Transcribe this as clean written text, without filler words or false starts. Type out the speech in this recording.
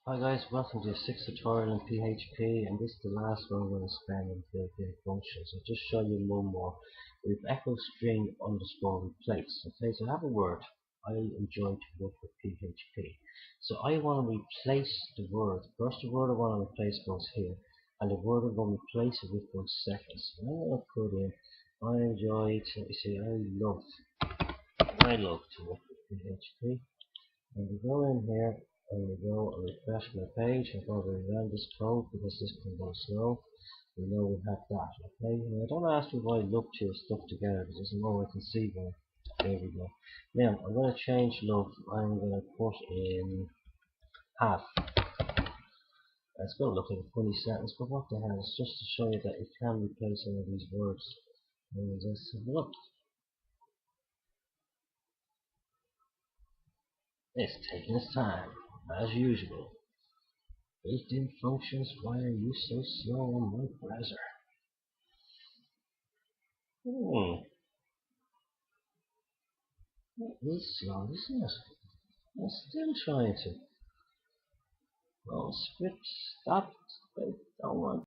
Hi guys, welcome to the sixth tutorial in PHP, and this is the last one I'm going to spend on built-in functions. I'll just show you one more. We've echo string underscore replace. Okay, so I have a word. I enjoy to work with PHP. So I want to replace the word. First the word I want to replace goes here, and the word I'm going to replace it with goes second. So I'm going to put in I enjoy to, you see, I love to work with PHP. And we go in here and we go and refresh my page. I've already ran this code because this can go slow. We know we have that, okay? Now don't ask me why I look to stuff together because there's more I can see one. There we go. Now I'm going to change love. I'm going to put in half. It's going to look like a funny sentence, but what the hell? It's just to show you that you can replace some of these words. And just look, it's taking its time, as usual. Built-in functions, why are you so slow on my browser? That is slow, isn't it? I'm still trying to. Oh, script, stop. I don't want